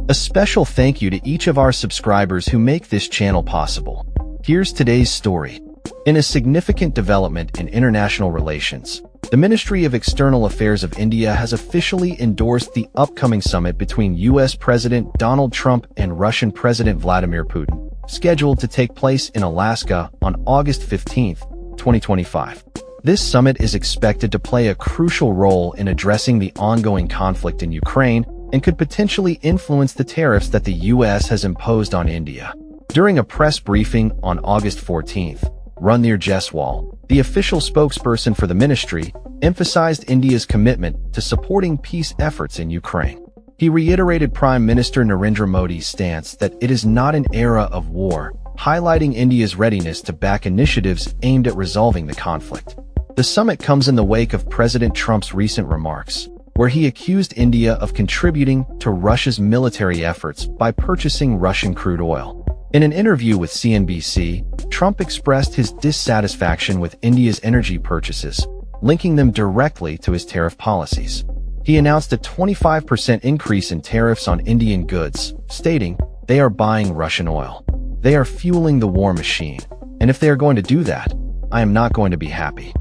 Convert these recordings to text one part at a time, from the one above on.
A special thank you to each of our subscribers who make this channel possible. Here's today's story. In a significant development in international relations, the Ministry of External Affairs of India has officially endorsed the upcoming summit between U.S. President Donald Trump and Russian President Vladimir Putin, scheduled to take place in Alaska on August 15, 2025. This summit is expected to play a crucial role in addressing the ongoing conflict in Ukraine and could potentially influence the tariffs that the U.S. has imposed on India. During a press briefing on August 14, Ranveer Jaiswal, the official spokesperson for the ministry, emphasized India's commitment to supporting peace efforts in Ukraine. He reiterated Prime Minister Narendra Modi's stance that it is not an era of war, highlighting India's readiness to back initiatives aimed at resolving the conflict. The summit comes in the wake of President Trump's recent remarks, where he accused India of contributing to Russia's military efforts by purchasing Russian crude oil. In an interview with CNBC, Trump expressed his dissatisfaction with India's energy purchases, linking them directly to his tariff policies. He announced a 25% increase in tariffs on Indian goods, stating, "They are buying Russian oil. They are fueling the war machine. And if they are going to do that, I am not going to be happy."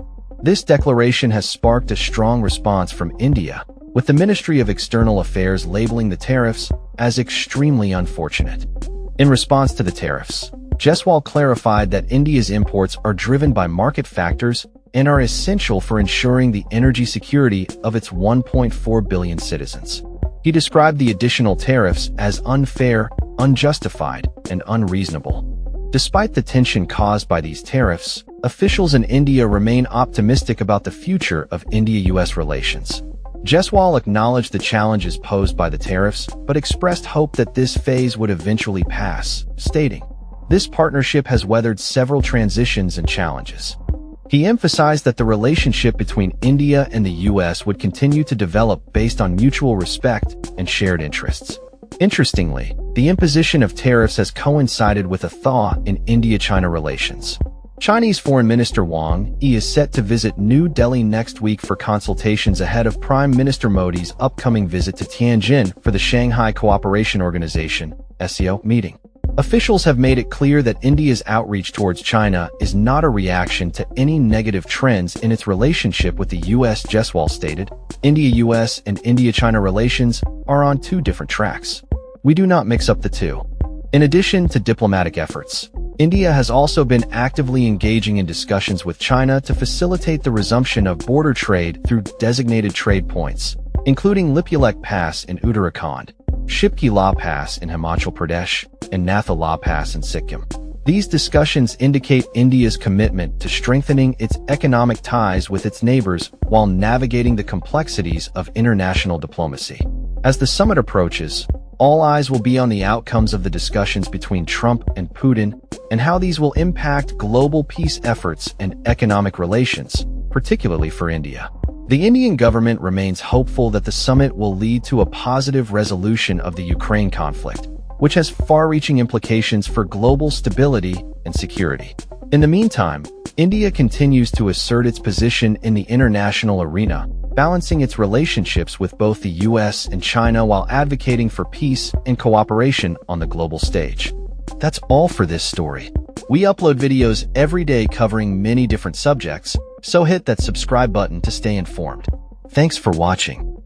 This declaration has sparked a strong response from India, with the Ministry of External Affairs labeling the tariffs as extremely unfortunate. In response to the tariffs, Jaiswal clarified that India's imports are driven by market factors and are essential for ensuring the energy security of its 1.4 billion citizens. He described the additional tariffs as unfair, unjustified, and unreasonable. Despite the tension caused by these tariffs, officials in India remain optimistic about the future of India-US relations. Jaiswal acknowledged the challenges posed by the tariffs, but expressed hope that this phase would eventually pass, stating, "This partnership has weathered several transitions and challenges." He emphasized that the relationship between India and the U.S. would continue to develop based on mutual respect and shared interests. Interestingly, the imposition of tariffs has coincided with a thaw in India-China relations. Chinese Foreign Minister Wang Yi is set to visit New Delhi next week for consultations ahead of Prime Minister Modi's upcoming visit to Tianjin for the Shanghai Cooperation Organization (SCO) meeting. Officials have made it clear that India's outreach towards China is not a reaction to any negative trends in its relationship with the U.S. Jaiswal stated, "India-US and India-China relations are on two different tracks. We do not mix up the two." In addition to diplomatic efforts, India has also been actively engaging in discussions with China to facilitate the resumption of border trade through designated trade points, including Lipulekh Pass in Uttarakhand, Shipki La Pass in Himachal Pradesh, and Natha La Pass in Sikkim. These discussions indicate India's commitment to strengthening its economic ties with its neighbors while navigating the complexities of international diplomacy. As the summit approaches, all eyes will be on the outcomes of the discussions between Trump and Putin and how these will impact global peace efforts and economic relations, particularly for India. The Indian government remains hopeful that the summit will lead to a positive resolution of the Ukraine conflict, which has far-reaching implications for global stability and security. In the meantime, India continues to assert its position in the international arena, balancing its relationships with both the U.S. and China while advocating for peace and cooperation on the global stage. That's all for this story. We upload videos every day covering many different subjects, so hit that subscribe button to stay informed. Thanks for watching.